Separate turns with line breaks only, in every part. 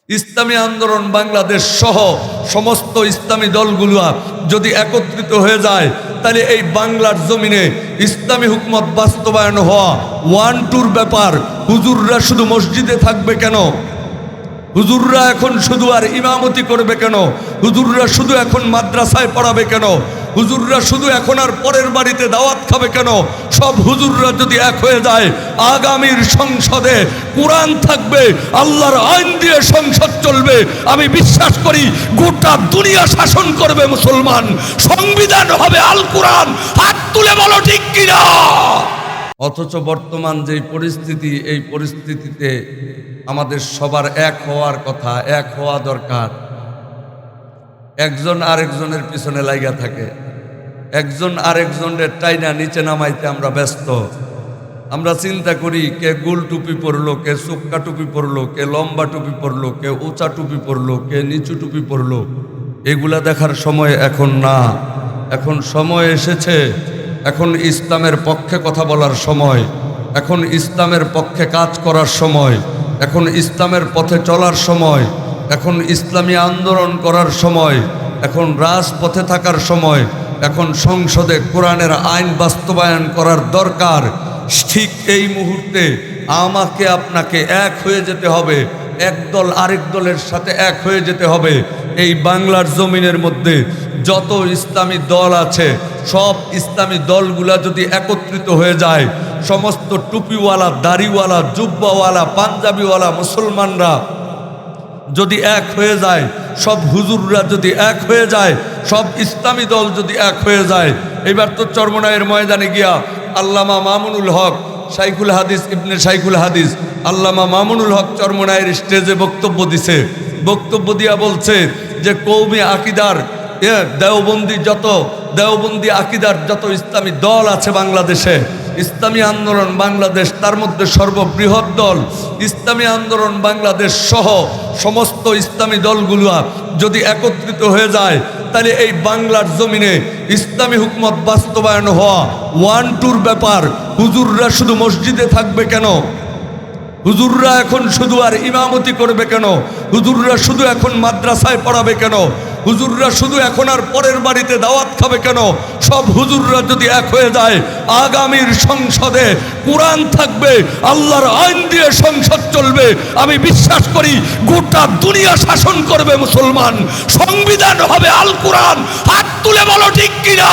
ইসলামী আন্দোলন বাংলাদেশ সহ সমস্ত ইসলামী দলগুলো যদি একত্রিত হয়ে যায় তাহলে এই বাংলার জমিনে ইসলামী হুকুমত বাস্তবায়ন হওয়া 1-2 ব্যাপার। হুজুররা শুধু মসজিদে থাকবে কেন? হুজুররা এখন শুধু আর ইমামতি করবে কেন? হুজুররা শুধু এখন মাদ্রাসায় পড়াবে কেন? হুজুররা শুধু এখন আর পরের বাড়িতে দাওয়াত খাবে কেন? সব হুজুররা যদি এক হয়ে যায়, আগামীর সংসদে কোরআন থাকবে, আল্লাহর আইন দিয়ে সংসদ চলবে। আমি বিশ্বাস করি গোটা দুনিয়া শাসন করবে মুসলমান, সংবিধান হবে আল কোরআন। হাত তুলে বলো ঠিক কিনা? অথচ বর্তমান যেই পরিস্থিতি, এই পরিস্থিতিতে আমাদের সবার এক হওয়ার কথা, এক হওয়া দরকার। একজন আরেকজনের পিছনে লাগা থাকে, একজন আরেকজনের টাইনা নিচে নামাইতে আমরা ব্যস্ত। আমরা চিন্তা করি কে গোল টুপি পরলো, কে চোক্কা টুপি পরলো, কে লম্বা টুপি পরলো, কে উঁচা টুপি পরলো, কে নিচু টুপি পরলো। এগুলা দেখার সময় এখন না। এখন সময় এসেছে, এখন ইসলামের পক্ষে কথা বলার সময়, এখন ইসলামের পক্ষে কাজ করার সময়, এখন ইসলামের পথে চলার সময়, এখন ইসলামী আন্দোলন করার সময়, এখন রাজপথে থাকার সময়, এখন সংসদে কোরআনের আইন বাস্তবায়ন করার দরকার। ঠিক এই মুহূর্তে আমাকে আপনাকে এক হয়ে যেতে হবে, এক দল আরেক দলের সাথে এক হয়ে যেতে হবে। এই বাংলার জমিনের মধ্যে যত ইসলামী দল আছে, সব ইসলামী দলগুলা যদি একত্রিত হয়ে যায়, সমস্ত টুপিওয়ালা, দাড়িওয়ালা, জুব্বাওয়ালা, পাঞ্জাবিওয়ালা মুসলমানরা যদি এক হয়ে যায়, সব হুজুররা যদি এক হয়ে যায়, সব ইসলামী দল যদি এক হয়ে যায়, এবার তো চরমনাইয়ের ময়দানে গিয়া আল্লামা মামুনুল হক, শাইখুল হাদিস ইবনে শাইখুল হাদিস আল্লামা মামুনুল হক চরমনাইয়ের স্টেজে বক্তব্য দিছে। বক্তব্য দিয়া বলছে যে কৌমি আকিদার দেওবন্দি আকিদার যত ইসলামী দল আছে বাংলাদেশে, ইসলামী আন্দোলন বাংলাদেশ তার মধ্যে সর্ববৃহৎ দল। ইসলামী আন্দোলন বাংলাদেশ সহ সমস্ত ইসলামী দলগুলো যদি একত্রিত হয়ে যায় তাহলে এই বাংলার জমিনে ইসলামী হুকুমত বাস্তবায়ন হওয়া 1-2 ব্যাপার। হুজুররা শুধু মসজিদে থাকবে কেন? হুজুররা এখন শুধু আর ইমামতি করবে কেন? হুজুররা শুধু এখন মাদ্রাসায় পড়াবে কেন? হুজুররা শুধু এখন আর পরের বাড়িতে দাওয়াত খাবে কেন? সব হুজুররা যদি এক হয়ে যায়, আগামীর সংসদে কোরআন থাকবে, আল্লাহর আইন দিয়ে সংসদ চলবে। আমি বিশ্বাস করি গোটা দুনিয়া শাসন করবে মুসলমান, সংবিধান হবে আল কোরআন। হাত তুলে বলো ঠিক কিনা?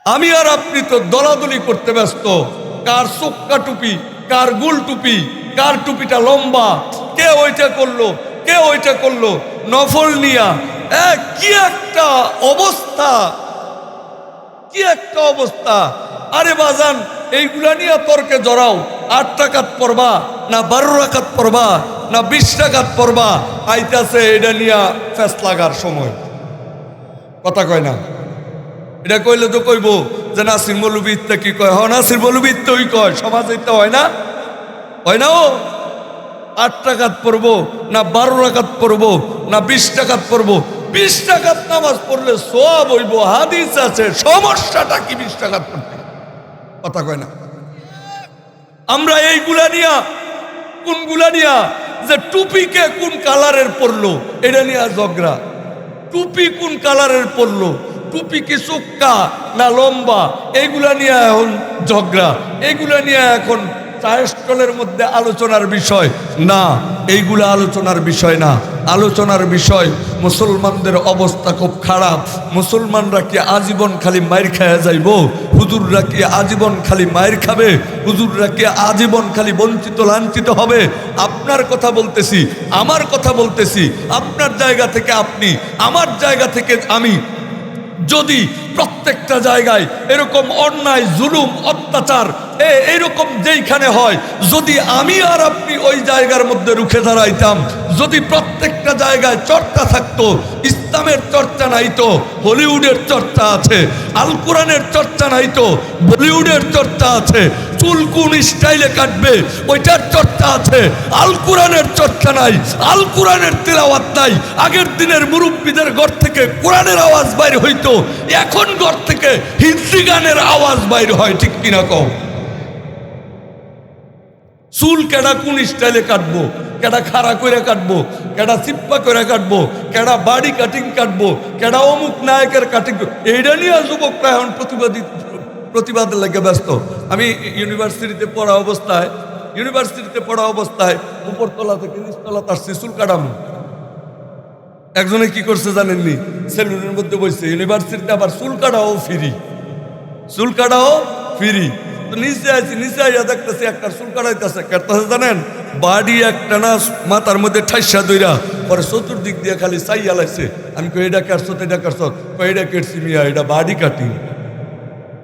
আমি আর আপনি তো দলাদলি করতে ব্যস্ত, কার চোক্কা টুপি, কার গোল টুপি, কার টুপিটা লম্বা, কে ওইটা করলো, কে ওইটা করলো, নফল নিয়া। কি একটা অবস্থা, কি একটা অবস্থা! আরে বাজান, এইগুলা নিয়ে তর্কে জড়াও। 8 রাকাত পড়বা না 12 রাকাত পড়বা না 20 রাকাত পড়বা, আইতাছে এটা নিয়ে ফেস লাগার সময়। কথা কয় না? এটা কইলে তো কইব যে নাসির মৌলবী ইত্যা কি কয়? নাসির মৌলবী ইত্যই কয়, সমাজে ইত্যা হয় না, হয় না? ও 8 রাকাত পড়বো না 12 রাকাত পড়বো না 20 রাকাত পড়বো? 20 রাকাত নামাজ পড়লে সওয়াব হইব, হাদিস আছে। সমস্যাটা কি 20 রাকাত পড়তে? কথা কয় না? আমরা এইগুলা নিয়া, কোনগুলা নিয়া, যে টুপিকে কোন কালারের পরলো এটা নিয়ে ঝগড়া। টুপি কোন কালারের পরলো, টুপি কি চোক্কা না লম্বা, এইগুলা নিয়ে এখন ঝগড়া। এইগুলা নিয়ে এখন চায়ের স্টলের মধ্যে আলোচনার বিষয় না। এইগুলা আলোচনার বিষয় না। আলোচনার বিষয় মুসলমানদের অবস্থা খুব খারাপ। মুসলমানরা কি আজীবন খালি মায়ের খায়া যাইব? হুজুররা কি আজীবন খালি মায়ের খাবে? হুজুররা কি আজীবন খালি বঞ্চিত লাঞ্ছিত হবে? আপনার কথা বলতেছি, আমার কথা বলতেছি, আপনার জায়গা থেকে আপনি, আমার জায়গা থেকে আমি। যদি প্রত্যেকটা জায়গায় এরকম অন্যায়, জুলুম, অত্যাচার এইরকম যেইখানে হয়, যদি আমি আর আপনি ওই জায়গার মধ্যে রুখে দাঁড়াইতাম, যদি প্রত্যেকটা জায়গায় চর্চা থাকতো, ইসলামের চর্চা নাই তো হলিউডের চর্চা আছে, আল কোরআনের চর্চা নাই তো বলিউডের চর্চা আছে, চুল কোন স্টাইলে কাটবে ওইটার চর্চা আছে, আল কোরআনের চর্চা নাই, আল কোরআনের তিলাওয়াত নাই। আগের দিনের মুরব্বীদের ঘর থেকে কোরআনের আওয়াজ বাইর হইতো, এখন ঘর থেকে হিন্দি গানের আওয়াজ বাইর হয়। ঠিক কিনা কও? চুল কেডা কোন স্টাইলে কাটবো, কেডা খাড়া করে কাটবো, কেডা চিপ্পা করে কাটবো, কেডা বাড়ি কাটিং কাটবো, কেডা অমুক নায়কের কাটিং, এইটা নিয়ে যুবকরা এখন প্রতিবাদের লাগে ব্যস্ত। আমি ইউনিভার্সিটিতে পড়া অবস্থায় উপরতলা থেকে নিচতলা আসছি চুল কাটামো। একজনে কি করছে জানেননি, সেলুনের মধ্যে বসছে, ইউনিভার্সিটিতে আবার চুল কাটাও ফ্রি। তো নিচে আইয়া দেখতেছি একটা চুল কাটাইতেছে জানেন, বাড়ি একটা না মাথার মধ্যে ঠাইসা দইরা, পরে চতুর্দিক দিয়ে খালি চাইয়া লাগছে। আমি কই এটা কাটছ, এটা কাটছ, এটা কেটছি মিয়া, এটা বাড়ি কাটিং।